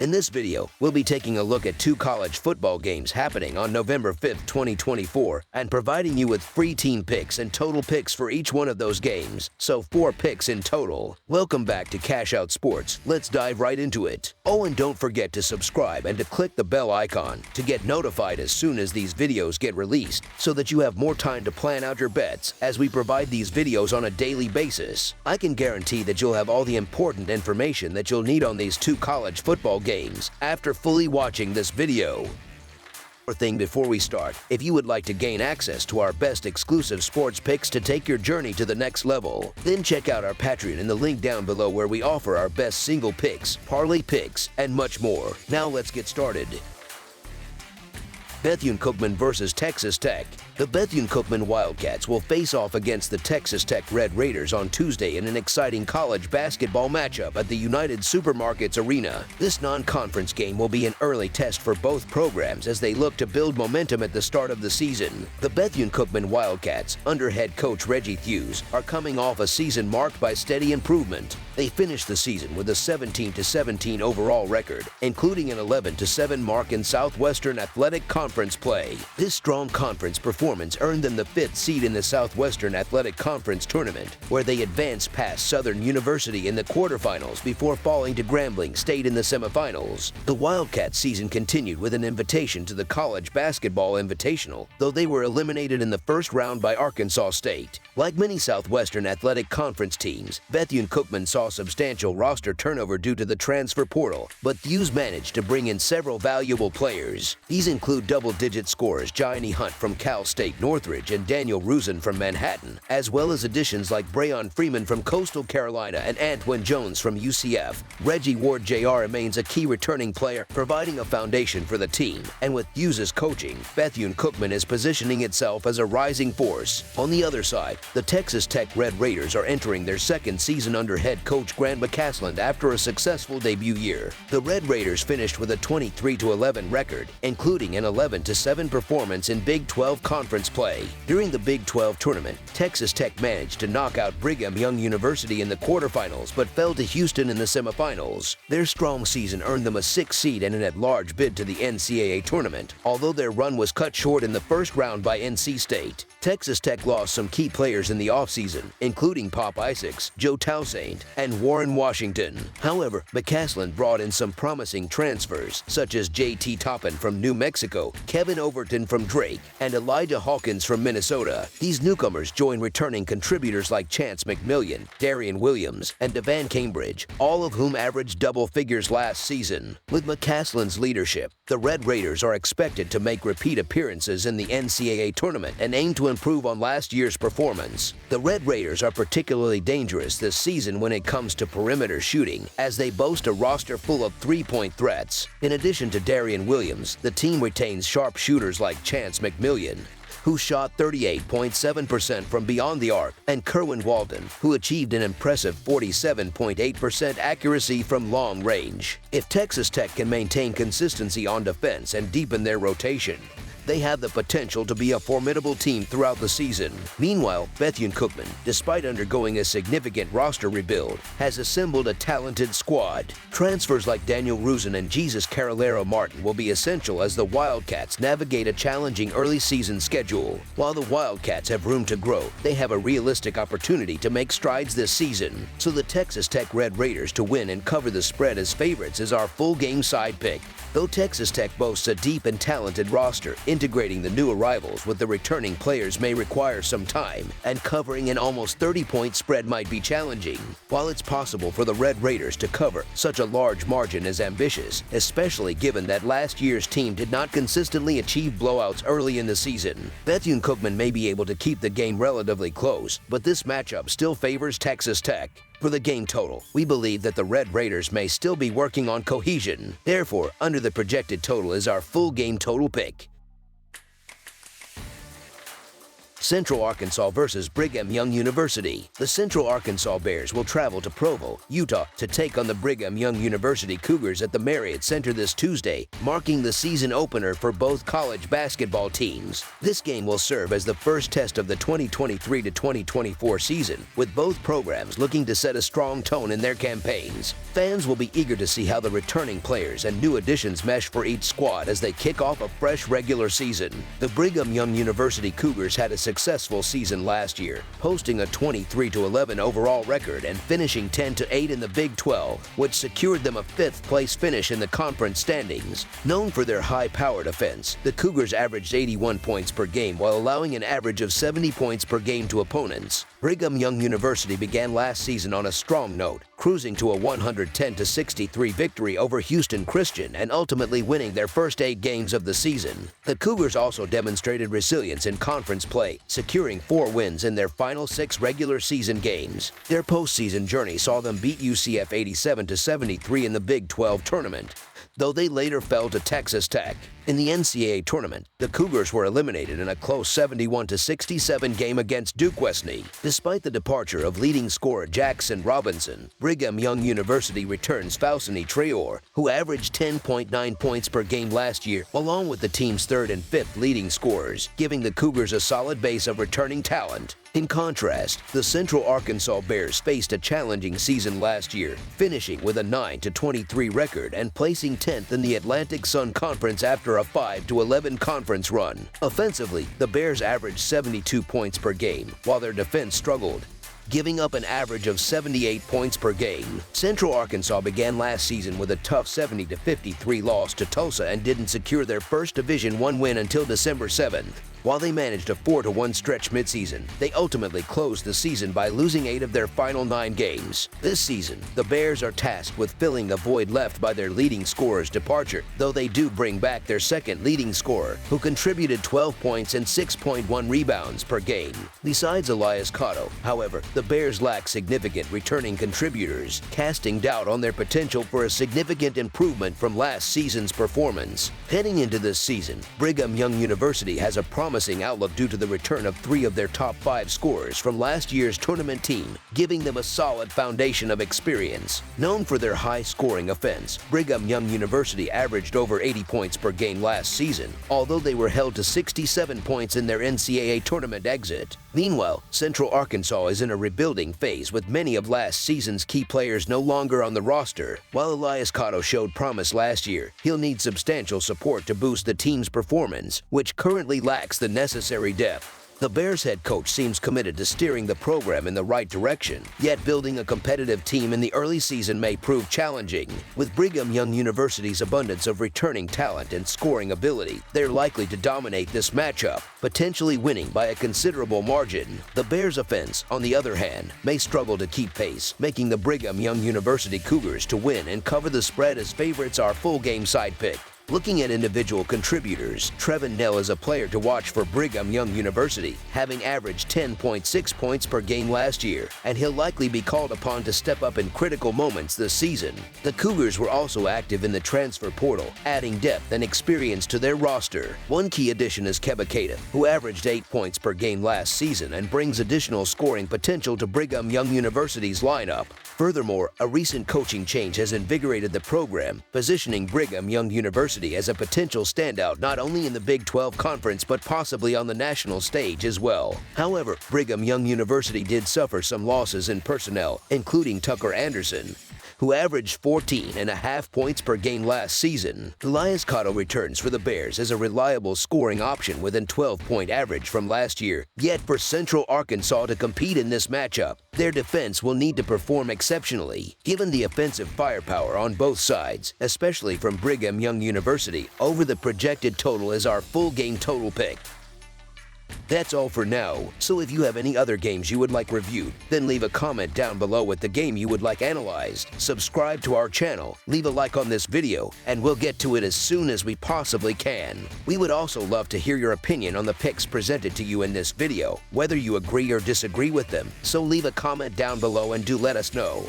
In this video, we'll be taking a look at 2 college football games happening on November 5th, 2024, and providing you with free team picks and total picks for each one of those games, so 4 picks in total. Welcome back to Cash Out Sports. Let's dive right into it. Oh, and don't forget to subscribe and to click the bell icon to get notified as soon as these videos get released, so that you have more time to plan out your bets as we provide these videos on a daily basis. I can guarantee that you'll have all the important information that you'll need on these 2 college football games after fully watching this video. One thing before we start, if you would like to gain access to our best exclusive sports picks to take your journey to the next level, then check out our Patreon in the link down below, where we offer our best single picks, parlay picks, and much more. Now let's get started. Bethune-Cookman versus Texas Tech. The Bethune-Cookman Wildcats will face off against the Texas Tech Red Raiders on Tuesday in an exciting college basketball matchup at the United Supermarkets Arena. This non-conference game will be an early test for both programs as they look to build momentum at the start of the season. The Bethune-Cookman Wildcats, under head coach Reggie Thews, are coming off a season marked by steady improvement. They finished the season with a 17-17 overall record, including an 11-7 mark in Southwestern Athletic Conference play. This strong conference performance earned them the 5th seed in the Southwestern Athletic Conference tournament, where they advanced past Southern University in the quarterfinals before falling to Grambling State in the semifinals. The Wildcats season continued with an invitation to the College Basketball Invitational, though they were eliminated in the first round by Arkansas State. Like many Southwestern Athletic Conference teams, Bethune-Cookman saw substantial roster turnover due to the transfer portal, but Thews managed to bring in several valuable players. These include double-digit scorers Johnny Hunt from Cal State Northridge and Daniel Rusin from Manhattan, as well as additions like Brayon Freeman from Coastal Carolina and Antwan Jones from UCF. Reggie Ward Jr. remains a key returning player, providing a foundation for the team, and with Thews' coaching, Bethune-Cookman is positioning itself as a rising force. On the other side, the Texas Tech Red Raiders are entering their 2nd season under head coach Grant McCasland after a successful debut year. The Red Raiders finished with a 23-11 record, including an 11-7 performance in Big 12 conference play. During the Big 12 tournament, Texas Tech managed to knock out Brigham Young University in the quarterfinals but fell to Houston in the semifinals. Their strong season earned them a 6th seed and an at-large bid to the NCAA tournament, although their run was cut short in the first round by NC State. Texas Tech lost some key players in the offseason, including Pop Isaacs, Joe Towsaint, and Warren Washington. However, McCasland brought in some promising transfers, such as J.T. Toppin from New Mexico, Kevin Overton from Drake, and Elijah Hawkins from Minnesota. These newcomers join returning contributors like Chance McMillian, Darian Williams, and Devan Cambridge, all of whom averaged double figures last season. With McCasland's leadership, the Red Raiders are expected to make repeat appearances in the NCAA tournament and aim to improve on last year's performance. The Red Raiders are particularly dangerous this season when it comes to perimeter shooting, as they boast a roster full of 3-point threats. In addition to Darian Williams, the team retains sharp shooters like Chance McMillian, who shot 38.7% from beyond the arc, and Kerwin Walden, who achieved an impressive 47.8% accuracy from long range. If Texas Tech can maintain consistency on defense and deepen their rotation, they have the potential to be a formidable team throughout the season. Meanwhile, Bethune-Cookman, despite undergoing a significant roster rebuild, has assembled a talented squad. Transfers like Daniel Rusin and Jesus Carolero Martin will be essential as the Wildcats navigate a challenging early season schedule. While the Wildcats have room to grow, they have a realistic opportunity to make strides this season. So the Texas Tech Red Raiders to win and cover the spread as favorites is our full game side pick. Though Texas Tech boasts a deep and talented roster, integrating the new arrivals with the returning players may require some time, and covering an almost 30-point spread might be challenging. While it's possible for the Red Raiders to cover, such a large margin is ambitious, especially given that last year's team did not consistently achieve blowouts early in the season. Bethune-Cookman may be able to keep the game relatively close, but this matchup still favors Texas Tech. For the game total, we believe that the Red Raiders may still be working on cohesion. Therefore, under the projected total is our full game total pick. Central Arkansas versus Brigham Young University. The Central Arkansas Bears will travel to Provo, Utah to take on the Brigham Young University Cougars at the Marriott Center this Tuesday, marking the season opener for both college basketball teams. This game will serve as the first test of the 2023 to 2024 season, with both programs looking to set a strong tone in their campaigns. Fans will be eager to see how the returning players and new additions mesh for each squad as they kick off a fresh regular season. The Brigham Young University Cougars had a successful season last year, posting a 23-11 overall record and finishing 10-8 in the Big 12, which secured them a fifth-place finish in the conference standings. Known for their high-powered offense, the Cougars averaged 81 points per game while allowing an average of 70 points per game to opponents. Brigham Young University began last season on a strong note, cruising to a 110-63 victory over Houston Christian and ultimately winning their first 8 games of the season. The Cougars also demonstrated resilience in conference play, securing 4 wins in their final 6 regular season games. Their postseason journey saw them beat UCF 87-73 in the Big 12 tournament, though they later fell to Texas Tech. In the NCAA tournament, the Cougars were eliminated in a close 71-67 game against Duke Wesney. Despite the departure of leading scorer Jackson Robinson, Brigham Young University returns Faucini Traore, who averaged 10.9 points per game last year, along with the team's 3rd and 5th leading scorers, giving the Cougars a solid base of returning talent. In contrast, the Central Arkansas Bears faced a challenging season last year, finishing with a 9-23 record and placing 10th in the Atlantic Sun Conference after a 5-11 conference run. Offensively, the Bears averaged 72 points per game, while their defense struggled, giving up an average of 78 points per game. Central Arkansas began last season with a tough 70-53 loss to Tulsa and didn't secure their first Division I win until December 7th. While they managed a 4-1 stretch midseason, they ultimately closed the season by losing 8 of their final 9 games. This season, the Bears are tasked with filling the void left by their leading scorer's departure, though they do bring back their second leading scorer, who contributed 12 points and 6.1 rebounds per game. Besides Elias Cotto, however, the Bears lack significant returning contributors, casting doubt on their potential for a significant improvement from last season's performance. Heading into this season, Brigham Young University has a promising outlook due to the return of 3 of their top 5 scorers from last year's tournament team, giving them a solid foundation of experience. Known for their high-scoring offense, Brigham Young University averaged over 80 points per game last season, although they were held to 67 points in their NCAA tournament exit. Meanwhile, Central Arkansas is in a rebuilding phase with many of last season's key players no longer on the roster. While Elias Cotto showed promise last year, he'll need substantial support to boost the team's performance, which currently lacks the necessary depth. The Bears head coach seems committed to steering the program in the right direction, yet building a competitive team in the early season may prove challenging. With Brigham Young University's abundance of returning talent and scoring ability, they're likely to dominate this matchup, potentially winning by a considerable margin. The Bears' offense, on the other hand, may struggle to keep pace, making the Brigham Young University Cougars to win and cover the spread as favorites our full game side pick. Looking at individual contributors, Trevin Knell is a player to watch for Brigham Young University, having averaged 10.6 points per game last year, and he'll likely be called upon to step up in critical moments this season. The Cougars were also active in the transfer portal, adding depth and experience to their roster. One key addition is Keba Keita, who averaged 8 points per game last season and brings additional scoring potential to Brigham Young University's lineup. Furthermore, a recent coaching change has invigorated the program, positioning Brigham Young University as a potential standout not only in the Big 12 Conference but possibly on the national stage as well. However, Brigham Young University did suffer some losses in personnel, including Tucker Anderson, who averaged 14.5 points per game last season. Elias Cotto returns for the Bears as a reliable scoring option with a 12-point average from last year. Yet for Central Arkansas to compete in this matchup, their defense will need to perform exceptionally. Given the offensive firepower on both sides, especially from Brigham Young University, over the projected total is our full game total pick. That's all for now, so if you have any other games you would like reviewed, then leave a comment down below with the game you would like analyzed. Subscribe to our channel, leave a like on this video, and we'll get to it as soon as we possibly can. We would also love to hear your opinion on the picks presented to you in this video, whether you agree or disagree with them, so leave a comment down below and do let us know.